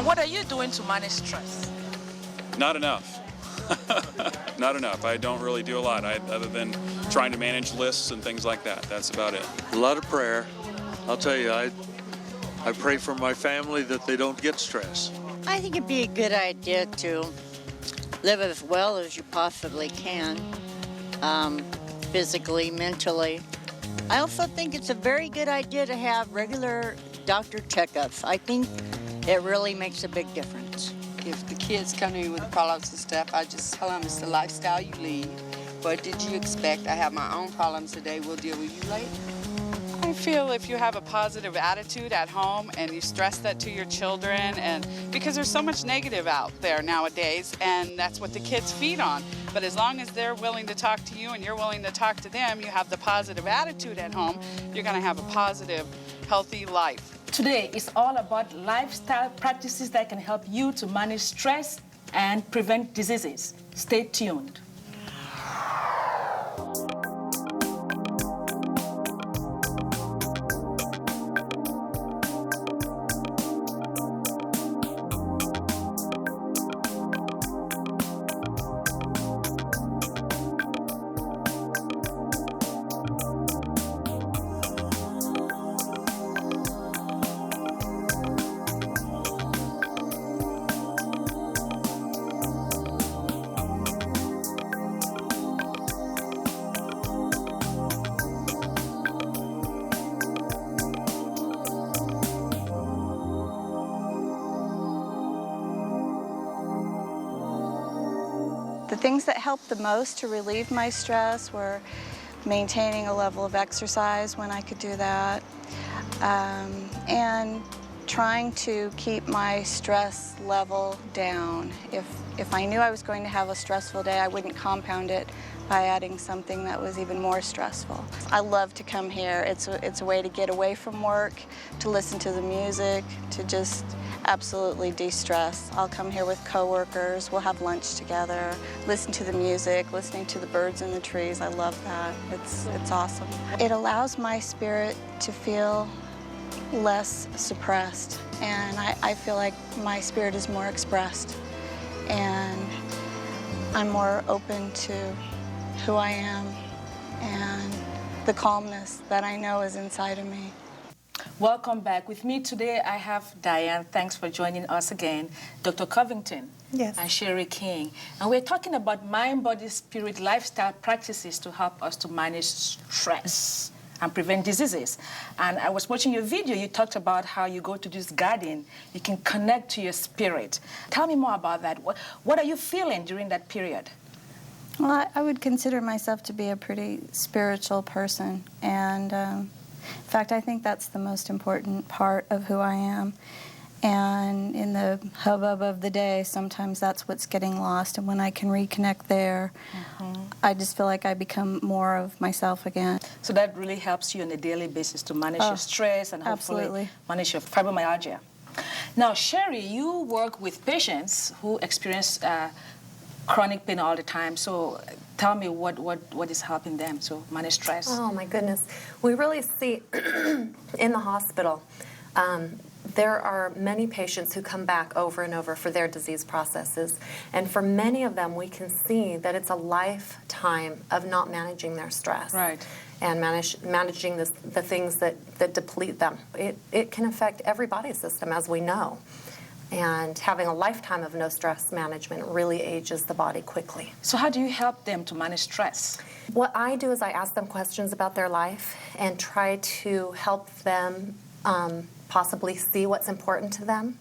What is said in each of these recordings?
And what are you doing to manage stress? Not enough. Not enough. I don't really do a lot other than trying to manage lists and things like that. That's about it. A lot of prayer. I'll tell you, I pray for my family that they don't get stress. I think it'd be a good idea to live as well as you possibly can, physically, mentally. I also think it's a very good idea to have regular doctor checkups. I think it really makes a big difference. If the kids come to me with problems and stuff, I just tell them it's the lifestyle you lead. What did you expect? I have my own problems today. We'll deal with you later. I feel if you have a positive attitude at home and you stress that to your children, and because there's so much negative out there nowadays, and that's what the kids feed on. But as long as they're willing to talk to you and you're willing to talk to them, you have the positive attitude at home, you're going to have a positive, healthy life. Today is all about lifestyle practices that can help you to manage stress and prevent diseases. Stay tuned. The things that helped the most to relieve my stress were maintaining a level of exercise when I could do that, and trying to keep my stress level down. If I knew I was going to have a stressful day, I wouldn't compound it by adding something that was even more stressful. I love to come here. It's a way to get away from work, to listen to the music, to just absolutely de-stress. I'll come here with coworkers, we'll have lunch together, listen to the music, listening to the birds in the trees. I love that. It's awesome. It allows my spirit to feel less suppressed, and I feel like my spirit is more expressed, and I'm more open to who I am and the calmness that I know is inside of me. Welcome back. With me today, I have Diane. Thanks for joining us again. Dr. Covington. Yes. And Sherry King. And we're talking about mind, body, spirit lifestyle practices to help us to manage stress and prevent diseases. And I was watching your video. You talked about how you go to this garden. You can connect to your spirit. Tell me more about that. What are you feeling during that period? Well, I would consider myself to be a pretty spiritual person, and in fact, I think that's the most important part of who I am. And in the hubbub of the day, sometimes that's what's getting lost, and when I can reconnect there, I just feel like I become more of myself again. So that really helps you on a daily basis to manage your stress and hopefully manage your fibromyalgia. Now, Sherry, you work with patients who experience chronic pain all the time. So tell me what is helping them to manage stress. Oh my goodness. We really see in the hospital, there are many patients who come back over and over for their disease processes. And for many of them, we can see that it's a lifetime of not managing their stress. Right. And managing the things that deplete them. It can affect every body system, as we know. And having a lifetime of no stress management really ages the body quickly. So how do you help them to manage stress? What I do is I ask them questions about their life and try to help them possibly see what's important to them.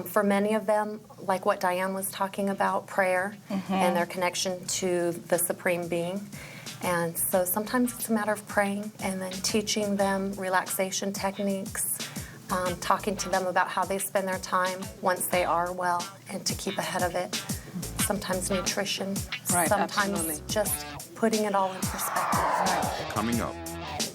For many of them, like what Diane was talking about, prayer and their connection to the Supreme Being. And so sometimes it's a matter of praying and then teaching them relaxation techniques, talking to them about how they spend their time once they are well and to keep ahead of it. Sometimes nutrition, sometimes just putting it all in perspective. Coming up.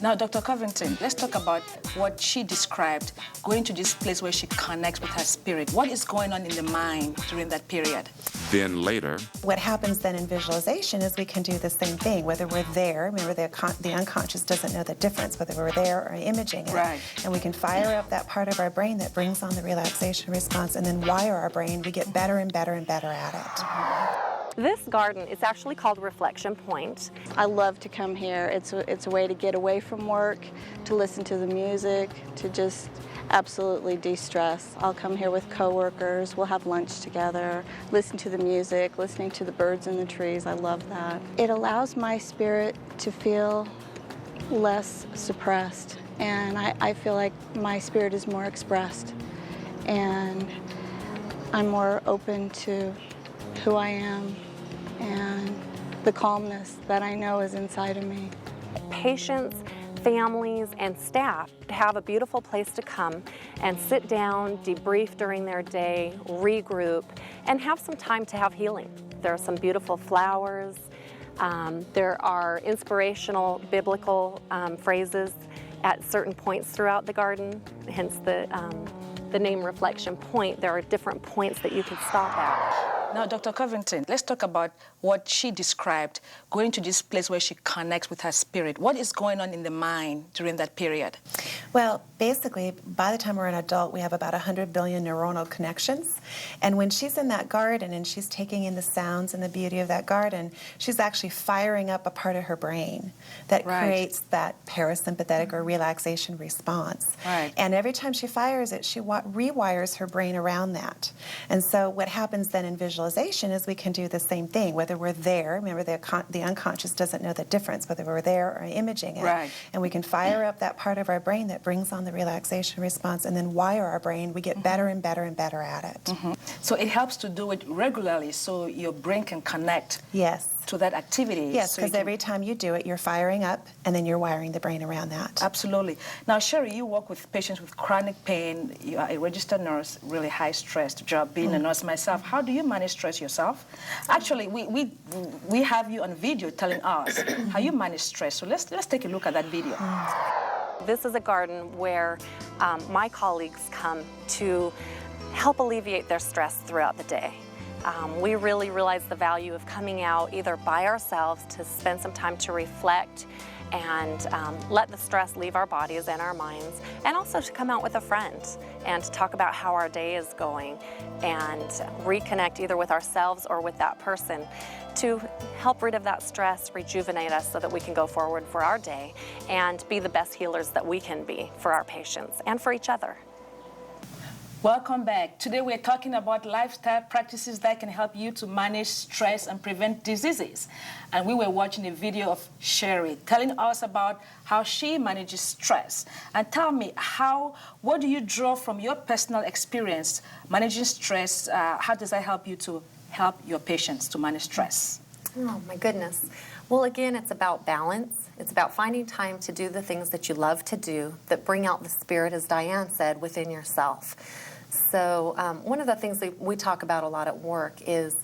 Now, Dr. Covington, let's talk about what she described, going to this place where she connects with her spirit. What is going on in the mind during that period? Then later, what happens then in visualization is we can do the same thing, whether we're there, remember the unconscious doesn't know the difference, whether we're there or imaging it. Right. And we can fire up that part of our brain that brings on the relaxation response and then wire our brain. We get better and better and better at it. This garden is actually called Reflection Point. I love to come here. It's a way to get away from work, to listen to the music, to just absolutely de-stress. I'll come here with coworkers, we'll have lunch together, listen to the music, listening to the birds in the trees. I love that. It allows my spirit to feel less suppressed, and I feel like my spirit is more expressed, and I'm more open to who I am and the calmness that I know is inside of me. Patients, families, and staff have a beautiful place to come and sit down, debrief during their day, regroup, and have some time to have healing. There are some beautiful flowers. There are inspirational biblical phrases at certain points throughout the garden, hence the name Reflection Point. There are different points that you can stop at. Now, Dr. Covington, let's talk about what she described, going to this place where she connects with her spirit. What is going on in the mind during that period? Well, basically, by the time we're an adult, we have about 100 billion neuronal connections. And when she's in that garden and she's taking in the sounds and the beauty of that garden, she's actually firing up a part of her brain that creates that parasympathetic or relaxation response. Right. And every time she fires it, she rewires her brain around that. And so what happens then in visualization is we can do the same thing, whether we're there, remember the unconscious doesn't know the difference, whether we're there or imaging it. Right. And we can fire up that part of our brain that brings on the relaxation response and then wire our brain. We get better and better and better at it. So it helps to do it regularly so your brain can connect Yes. to that activity. Yes, so because every time you do it, you're firing up and then you're wiring the brain around that. Absolutely. Now, Sherry, you work with patients with chronic pain. You are a registered nurse, really high-stressed job, being a nurse myself. How do you manage stress yourself? Actually, we have you on video telling us how you manage stress. So let's take a look at that video. This is a garden where my colleagues come to help alleviate their stress throughout the day. We really realize the value of coming out either by ourselves to spend some time to reflect and let the stress leave our bodies and our minds, and also to come out with a friend and to talk about how our day is going and reconnect either with ourselves or with that person to help rid of that stress, rejuvenate us so that we can go forward for our day and be the best healers that we can be for our patients and for each other. Welcome back. Today we're talking about lifestyle practices that can help you to manage stress and prevent diseases. And we were watching a video of Sherry telling us about how she manages stress. And tell me, what do you draw from your personal experience managing stress? How does that help you to help your patients to manage stress? Oh, my goodness. Well, again, it's about balance. It's about finding time to do the things that you love to do that bring out the spirit, as Diane said, within yourself. So one of the things that we talk about a lot at work is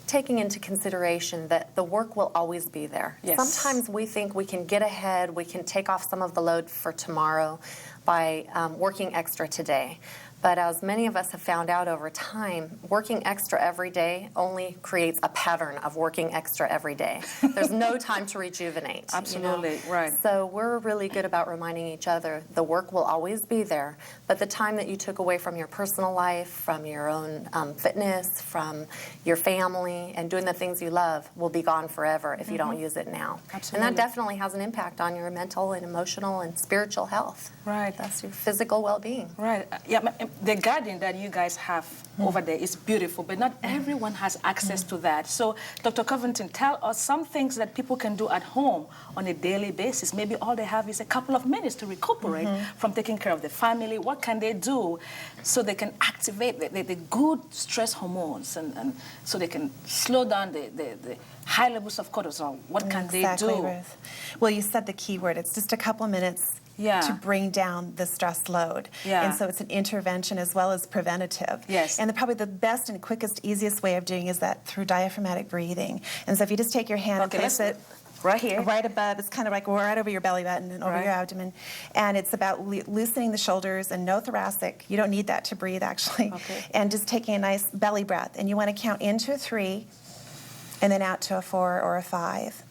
taking into consideration that the work will always be there. Yes. Sometimes we think we can get ahead, we can take off some of the load for tomorrow by working extra today. But as many of us have found out over time, working extra every day only creates a pattern of working extra every day. There's no time to rejuvenate. Absolutely, you know? right. So we're really good about reminding each other the work will always be there, but the time that you took away from your personal life, from your own fitness, from your family, and doing the things you love will be gone forever if you don't use it now. Absolutely. And that definitely has an impact on your mental and emotional and spiritual health. Right. That's your physical well-being. Right. Yeah, the garden that you guys have over there is beautiful, but not everyone has access to that. So, Dr. Covington, tell us some things that people can do at home on a daily basis. Maybe all they have is a couple of minutes to recuperate from taking care of the family. What can they do so they can activate the good stress hormones and so they can slow down the high levels of cortisol? What can they do? Ruth. Well, you said the key word. It's just a couple of minutes to bring down the stress load. And so it's an intervention as well as preventative. Yes. And probably the best and quickest, easiest way of doing is that through diaphragmatic breathing. And so if you just take your hand and place it Right here? Right above. It's kind of like right over your belly button and over Right. your abdomen. And it's about loosening the shoulders and no thoracic. You don't need that to breathe, actually. Okay. And just taking a nice belly breath. And you want to count into a 3 and then out to a 4 or a 5.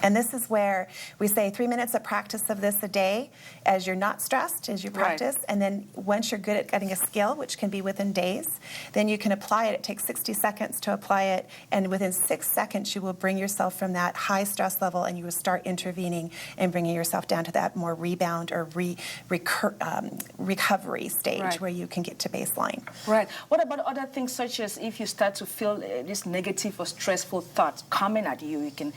And this is where we say 3 minutes of practice of this a day as you're not stressed, as you practice. And then once you're good at getting a skill, which can be within days, then you can apply it. It takes 60 seconds to apply it. And within 6 seconds, you will bring yourself from that high stress level and you will start intervening and bringing yourself down to that more rebound or recovery stage Right. where you can get to baseline. Right. What about other things such as if you start to feel this negative or stressful thoughts coming at you, you can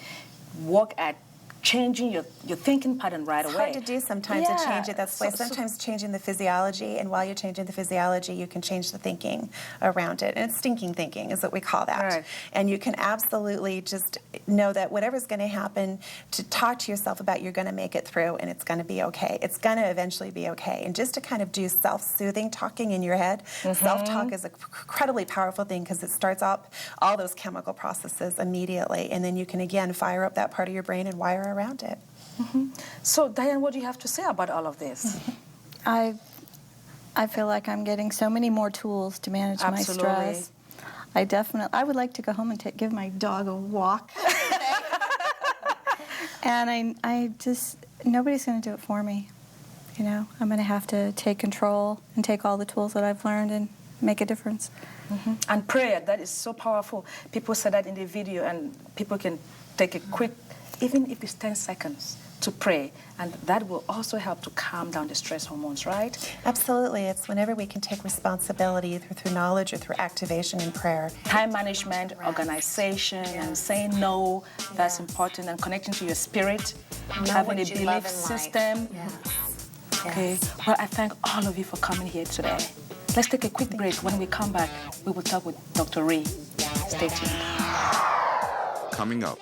work at changing your thinking pattern right It's away. hard to do sometimes to change it. That's why sometimes changing the physiology, and while you're changing the physiology, you can change the thinking around it. And it's stinking thinking is what we call that. Right. And you can absolutely just know that whatever's going to happen, to talk to yourself about you're going to make it through and it's going to be okay. It's going to eventually be okay. And just to kind of do self-soothing talking in your head. Self-talk is an incredibly powerful thing because it starts up all those chemical processes immediately. And then you can, again, fire up that part of your brain and wire around it. So, Diane, what do you have to say about all of this? I feel like I'm getting so many more tools to manage my stress. I would like to go home and give my dog a walk. And I just, nobody's going to do it for me. You know, I'm going to have to take control and take all the tools that I've learned and make a difference. And prayer, that is so powerful. People said that in the video, and people can take a quick, even if it's 10 seconds, to pray, and that will also help to calm down the stress hormones, right? Absolutely. It's whenever we can take responsibility either through knowledge or through activation and prayer. Time management, organization, and saying no, that's important, and connecting to your spirit, having a belief system. Okay, well, I thank all of you for coming here today. Let's take a quick break. When we come back, we will talk with Dr. Ree. Stay tuned. Coming up.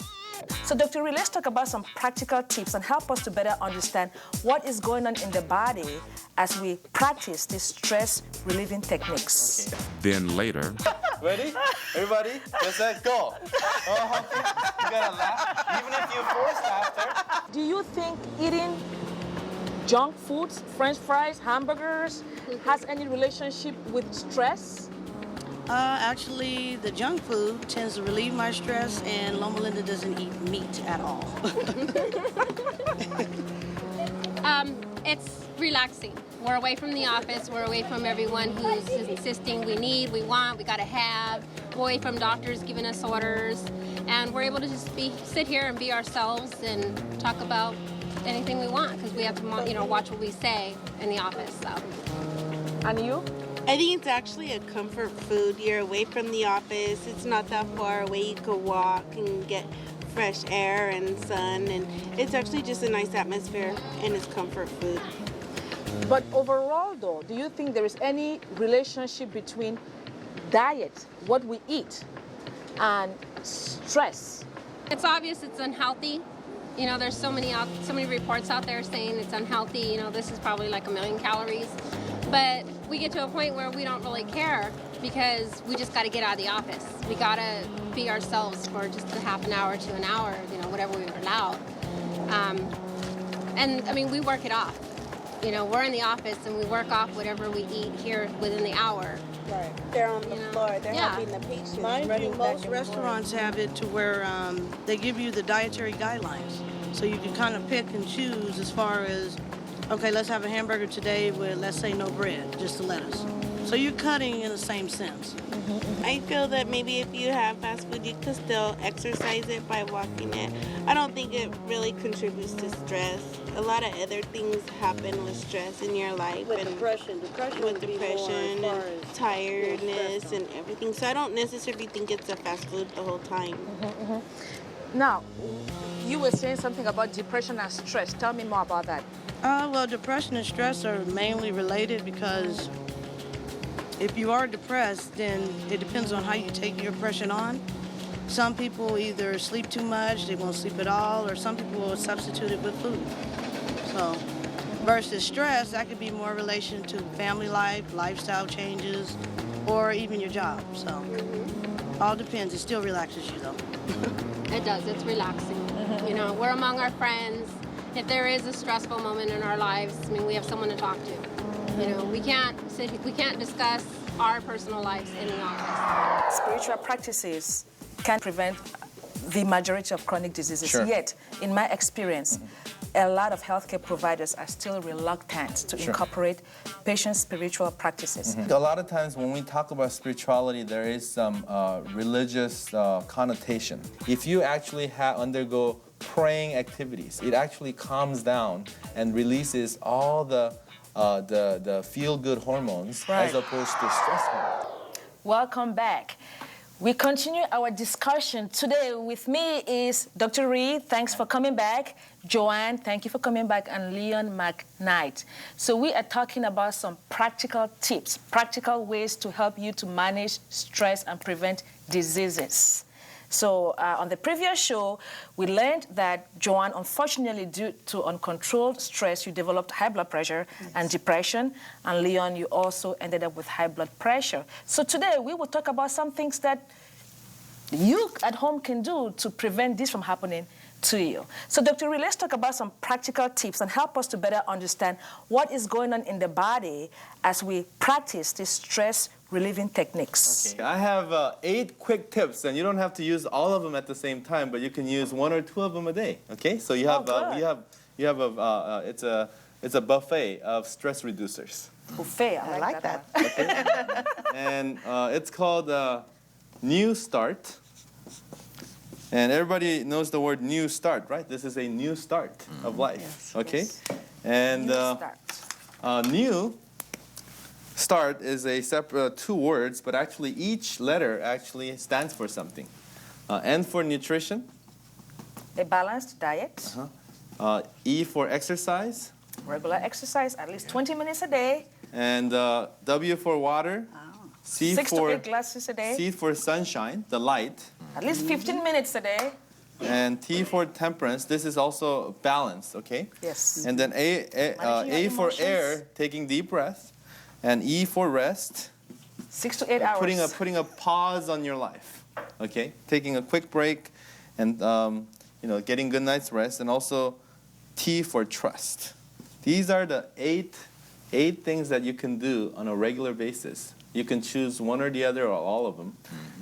So, Dr. Ree, let's talk about some practical tips and help us to better understand what is going on in the body as we practice these stress-relieving techniques. Then later. Ready? Everybody? Let's go. Oh, you gotta laugh, even if you're forced laughter. Do you think eating junk foods, French fries, hamburgers, has any relationship with stress? Actually, the junk food tends to relieve my stress, and Loma Linda doesn't eat meat at all. It's relaxing. We're away from the office. We're away from everyone who's insisting we want, we gotta have. We're away from doctors giving us orders, and we're able to just sit here and be ourselves and talk about anything we want because we have to, watch what we say in the office. So. And you? I think it's actually a comfort food. You're away from the office. It's not that far away. You could walk and get fresh air and sun, and it's actually just a nice atmosphere, and it's comfort food. But overall, though, do you think there is any relationship between diet, what we eat, and stress? It's obvious it's unhealthy. There's so many reports out there saying it's unhealthy. This is probably like 1,000,000 calories. But we get to a point where we don't really care because we just got to get out of the office. We got to be ourselves for just a half an hour to an hour, whatever we were allowed. We work it off. We're in the office and we work off whatever we eat here within the hour. Right. They're on the floor. They're helping the patients. Mind you, most restaurants have it to where they give you the dietary guidelines. So you can kind of pick and choose as far as, okay, let's have a hamburger today with, let's say, no bread, just the lettuce. So you're cutting in the same sense. I feel that maybe if you have fast food, you could still exercise it by walking it. I don't think it really contributes to stress. A lot of other things happen with stress in your life. With depression and tiredness and everything. So I don't necessarily think it's a fast food the whole time. Now, you were saying something about depression and stress. Tell me more about that. Well, depression and stress are mainly related because if you are depressed, then it depends on how you take your depression on. Some people either sleep too much, they won't sleep at all, or some people will substitute it with food. So, versus stress, that could be more relation to family life, lifestyle changes, or even your job. So, All depends. It still relaxes you, though. It does. It's relaxing. You know, we're among our friends. If there is a stressful moment in our lives, I mean, we have someone to talk to. You know, we can't discuss our personal lives in the office. Spiritual practices can prevent the majority of chronic diseases. Sure. Yet, in my experience, a lot of healthcare providers are still reluctant to incorporate patient spiritual practices. A lot of times when we talk about spirituality, there is some religious connotation. If you actually undergo praying activities, it actually calms down and releases all the feel-good hormones as opposed to stress hormones. Welcome back. We continue our discussion. Today with me is Dr. Reed. Thanks for coming back. Joanne, thank you for coming back. And Leon McKnight. So we are talking about some practical tips, practical ways to help you to manage stress and prevent diseases. So on the previous show, we learned that, Joanne, unfortunately, due to uncontrolled stress, you developed high blood pressure and depression. And Leon, you also ended up with high blood pressure. So today, we will talk about some things that you at home can do to prevent this from happening to you. So Dr. Reed, let's talk about some practical tips and help us to better understand what is going on in the body as we practice these stress relieving techniques. Okay. I have 8 quick tips, and you don't have to use all of them at the same time, but you can use 1 or 2 of them a day. Okay, so you have it's a buffet of stress reducers. Buffet, I like that. Okay. And it's called New Start. And everybody knows the word new start, right? This is a new start of life. Yes, okay, yes. And new start is a separate 2 words, but actually each letter actually stands for something. N for nutrition. A balanced diet. E for exercise. Regular exercise, at least 20 minutes a day. And W for water. C 6 for to 8 glasses a day. C for sunshine, the light. At least 15 minutes a day. And T for temperance. This is also balance, okay? Yes. And then A for air, taking deep breath. And E for rest. 6 to 8 hours. Putting a pause on your life, okay? Taking a quick break, and getting good night's rest. And also T for trust. These are the eight things that you can do on a regular basis. You can choose one or the other or all of them.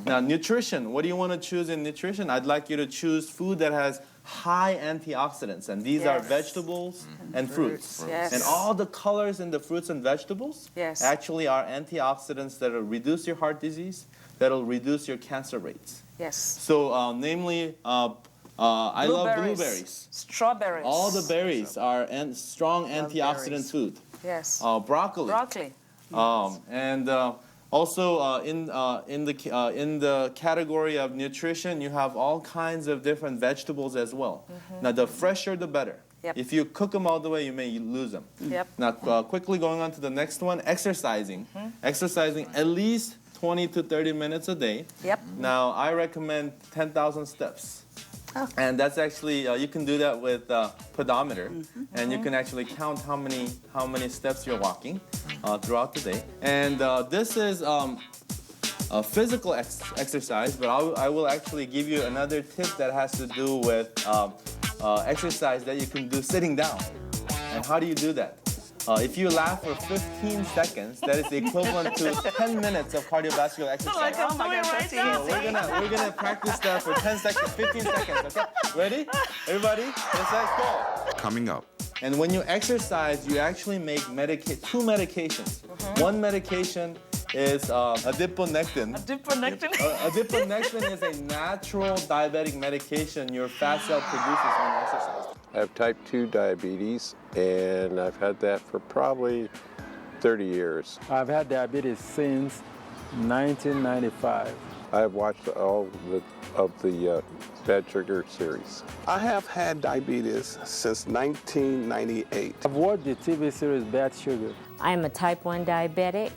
Now, nutrition. What do you want to choose in nutrition? I'd like you to choose food that has high antioxidants, and these are vegetables and fruits. Yes. And all the colors in the fruits and vegetables actually are antioxidants that will reduce your heart disease, that will reduce your cancer rates. Yes. So, namely, I love blueberries. Strawberries. All the berries are strong antioxidant food. Yes. Broccoli. Broccoli. And also in the category of nutrition, you have all kinds of different vegetables as well. Now, the fresher, the better. Yep. If you cook them all the way, you may lose them. Yep. Now, quickly going on to the next one, exercising. Exercising at least 20 to 30 minutes a day. Yep. Now, I recommend 10,000 steps. Oh. And that's actually, you can do that with pedometer, and you can actually count how many steps you're walking throughout the day. And this is a physical exercise, but I will actually give you another tip that has to do with exercise that you can do sitting down. And how do you do that? If you laugh for 15 seconds, that is the equivalent to 10 minutes of cardiovascular exercise. Oh my gosh, so we're gonna practice that for 10 seconds, 15 seconds, okay? Ready? Everybody, let's go. Coming up. And when you exercise, you actually make 2 medications. One medication is adiponectin. Adiponectin? Adiponectin is a natural diabetic medication your fat cell produces when you exercise. I have type 2 diabetes, and I've had that for probably 30 years. I've had diabetes since 1995. I have watched all of the Bad Sugar series. I have had diabetes since 1998. I've watched the TV series Bad Sugar. I'm a type 1 diabetic,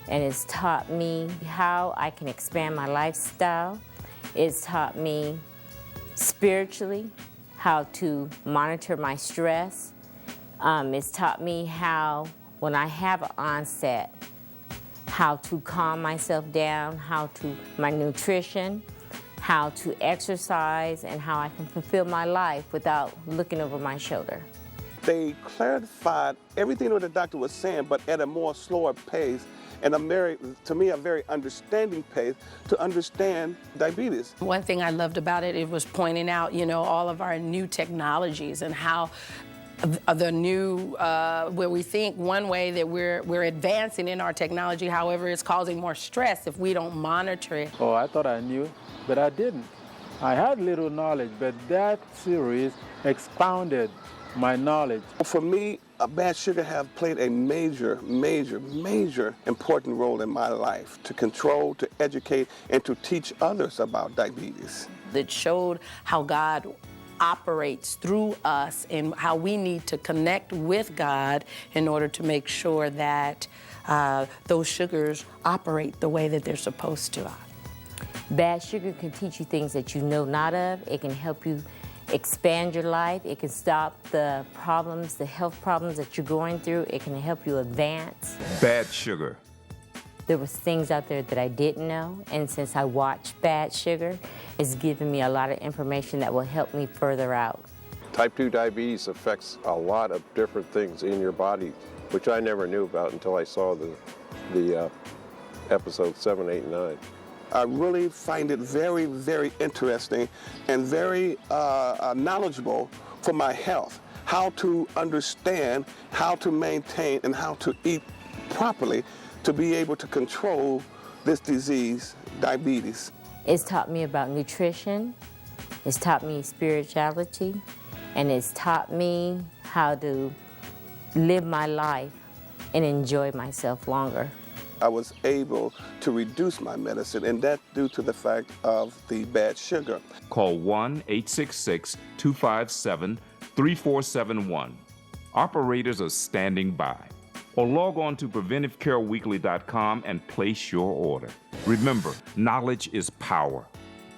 and it's taught me how I can expand my lifestyle. It's taught me spiritually how to monitor my stress. It's taught me how, when I have an onset, how to calm myself down, my nutrition, how to exercise, and how I can fulfill my life without looking over my shoulder. They clarified everything what the doctor was saying, but at a more slower pace, and to me, a very understanding pace to understand diabetes. One thing I loved about it, it was pointing out, all of our new technologies and how the new, where we think one way that we're advancing in our technology, however, it's causing more stress if we don't monitor it. Oh, I thought I knew, but I didn't. I had little knowledge, but that series expounded my knowledge. For me, bad sugar have played a major important role in my life to control, to educate, and to teach others about diabetes. It showed how God operates through us and how we need to connect with God in order to make sure that those sugars operate the way that they're supposed to. Bad sugar can teach you things that you know not of. It can help you expand your life. It can stop the problems, the health problems that you're going through. It can help you advance. Bad sugar. There was things out there that I didn't know, and since I watched Bad Sugar, it's given me a lot of information that will help me further out. Type 2 diabetes affects a lot of different things in your body, which I never knew about until I saw the episode 7, 8, and 9. I really find it very, very interesting and very knowledgeable for my health, how to understand, how to maintain, and how to eat properly to be able to control this disease, diabetes. It's taught me about nutrition, it's taught me spirituality, and it's taught me how to live my life and enjoy myself longer. I was able to reduce my medicine, and that due to the fact of the bad sugar. Call 1-866-257-3471. Operators are standing by. Or log on to PreventiveCareWeekly.com and place your order. Remember, knowledge is power.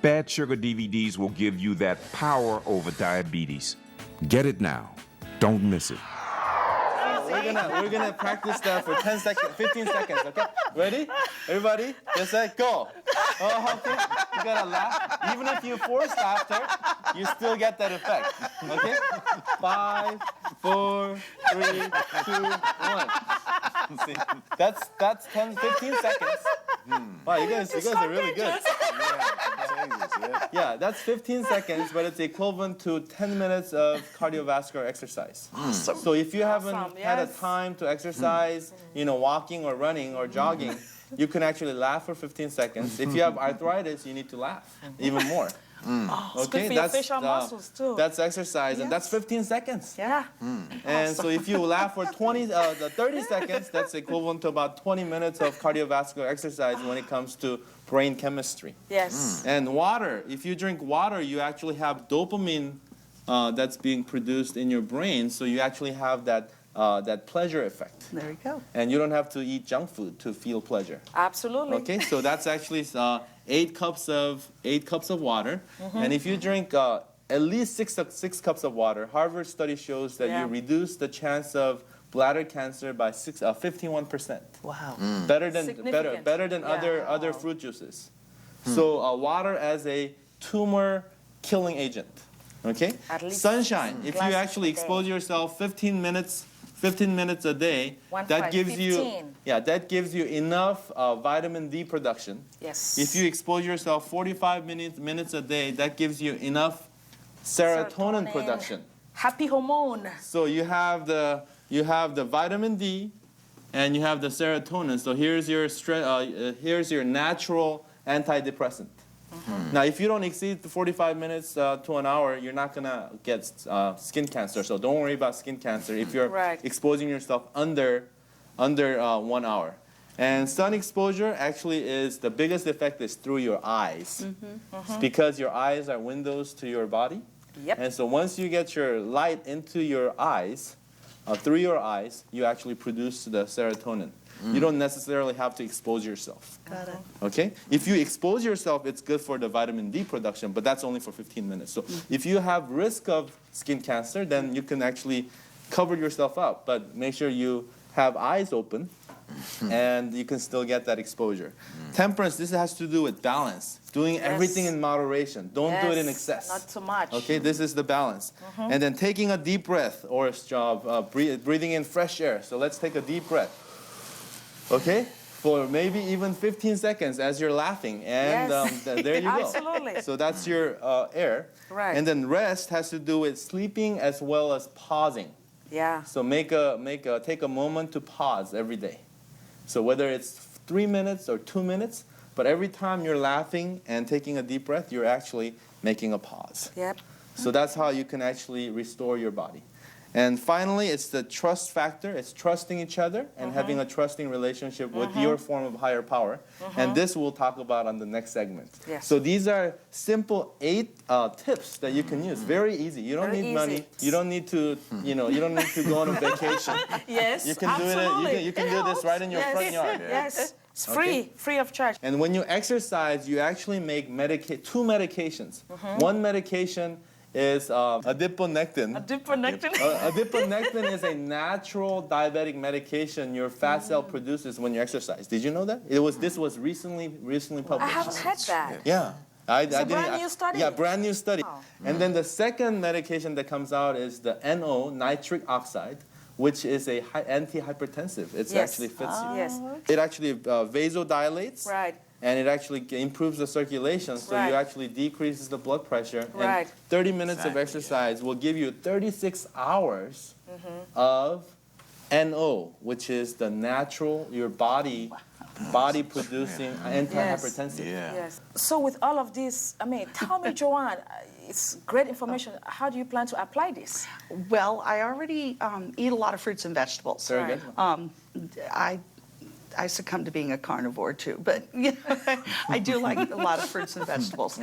Bad Sugar DVDs will give you that power over diabetes. Get it now. Don't miss it. We're gonna practice that for 10 seconds, 15 seconds, okay? Ready? Everybody, get set, go. Oh, okay. You gotta laugh. Even if you force laughter, you still get that effect. Okay? 5, 4, 3, 2, 1. See, that's 10, 15 seconds. Wow, you guys are really good. Yeah, that's 15 seconds, but it's equivalent to 10 minutes of cardiovascular exercise. Awesome. So if you haven't Awesome, had a yes. time to exercise, walking or running or jogging, you can actually laugh for 15 seconds. If you have arthritis, you need to laugh even more. Oh, it's good for your facial muscles too. That's exercise, and that's 15 seconds. Yeah. And so if you laugh for 30 seconds, that's equivalent to about 20 minutes of cardiovascular exercise when it comes to brain chemistry. Yes. And water, if you drink water, you actually have dopamine that's being produced in your brain, so you actually have that pleasure effect. There you go. And you don't have to eat junk food to feel pleasure. Absolutely. Okay, so that's actually 8 cups of water. And if you drink at least 6 cups of water, Harvard study shows that you reduce the chance of bladder cancer by 51%. Wow. Better than other fruit juices. So water as a tumor killing agent. Okay? Sunshine. If you actually expose yourself 15 minutes a day, that gives you enough vitamin D production. Yes. If you expose yourself 45 minutes a day, that gives you enough serotonin production. Happy hormone. So you have the vitamin D, and you have the serotonin. So here's your natural antidepressant. Now, if you don't exceed the 45 minutes to an hour, you're not gonna get skin cancer. So don't worry about skin cancer if you're exposing yourself under 1 hour. And sun exposure actually is the biggest effect is through your eyes. It's because your eyes are windows to your body. Yep. And so once you get your light into your eyes, through your eyes, you actually produce the serotonin. You don't necessarily have to expose yourself. Got it. Okay? If you expose yourself, it's good for the vitamin D production, but that's only for 15 minutes. So if you have risk of skin cancer, then you can actually cover yourself up, but make sure you have eyes open and you can still get that exposure. Temperance, this has to do with balance, doing everything in moderation. Don't do it in excess. Not too much. Okay, this is the balance. And then taking a deep breath, or breathing in fresh air. So let's take a deep breath. Okay, for maybe even 15 seconds as you're laughing, and there you go. Absolutely. So that's your air. Right. And then rest has to do with sleeping as well as pausing. Yeah. So take a moment to pause every day. So whether it's 3 minutes or 2 minutes, but every time you're laughing and taking a deep breath, you're actually making a pause. Yep. So that's how you can actually restore your body. And finally, it's the trust factor. It's trusting each other and having a trusting relationship with your form of higher power. And this we'll talk about on the next segment. Yes. So these are simple 8 tips that you can use. Very easy. You don't need money. You don't need to, you don't need to go on a vacation. Yes, You can do it. You can do this right in your front yard. Yes. It's Okay. free of charge. And when you exercise, you actually make 2 medications. One medication is adiponectin. Adiponectin? Adiponectin is a natural diabetic medication your fat cell produces when you exercise. Did you know that? This was recently published. I haven't heard that. Yeah. It's a brand new study? Yeah, brand new study. And then the second medication that comes out is the NO, nitric oxide, which is a antihypertensive. It actually fits you. Yes. It actually vasodilates. Right. And it actually improves the circulation, so you actually decreases the blood pressure. Right. And 30 minutes of exercise will give you 36 hours of NO, which is the natural, your body producing antihypertensive. Yes. So with all of this, tell me, Joanne, it's great information. How do you plan to apply this? Well, I already eat a lot of fruits and vegetables. Very good. I succumb to being a carnivore too, but I do like a lot of fruits and vegetables.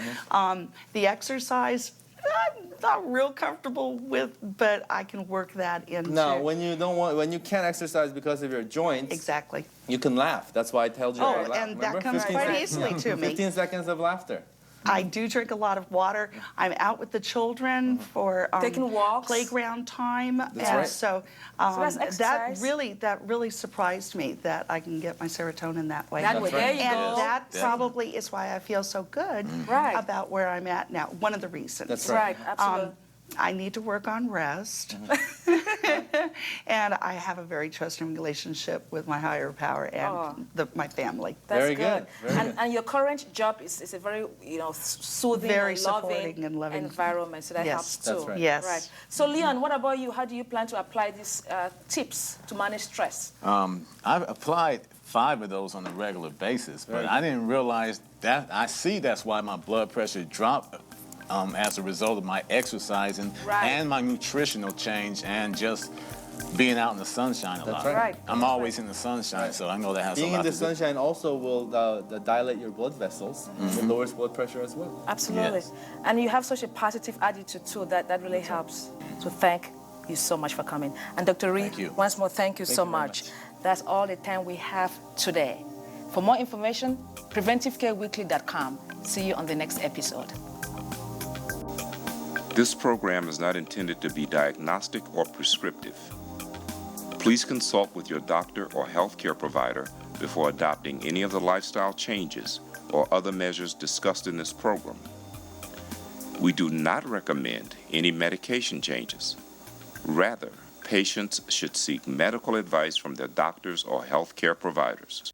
The exercise, I'm not real comfortable with, but I can work that into. Now, when you can't exercise because of your joints, exactly, you can laugh. That's why I told you. Oh, and that comes quite easily to me. 15 seconds of laughter. I do drink a lot of water. I'm out with the children for taking walks, playground time, That's right. so that's exercise. that really surprised me that I can get my serotonin that way. That way, there you and go. that probably is why I feel so good about where I'm at now. One of the reasons. That's right. Absolutely. I need to work on rest, and I have a very trusting relationship with my higher power and my family. That's Very good. And your current job is a very soothing, Very and supporting and loving environment, so that helps too. That's right. Yes. Right. So Leon, what about you? How do you plan to apply these tips to manage stress? I've applied 5 of those on a regular basis, but I didn't realize that. I see that's why my blood pressure dropped as a result of my exercising and my nutritional change and just being out in the sunshine a lot. Right. I'm always in the sunshine, so I know that has a lot to do. Being in the sunshine also will dilate your blood vessels. It lowers blood pressure as well. Absolutely. Yes. And you have such a positive attitude too, that really helps. So thank you so much for coming. And Dr. Reed, once more, thank you so much. That's all the time we have today. For more information, PreventiveCareWeekly.com. See you on the next episode. This program is not intended to be diagnostic or prescriptive. Please consult with your doctor or healthcare provider before adopting any of the lifestyle changes or other measures discussed in this program. We do not recommend any medication changes. Rather, patients should seek medical advice from their doctors or healthcare providers.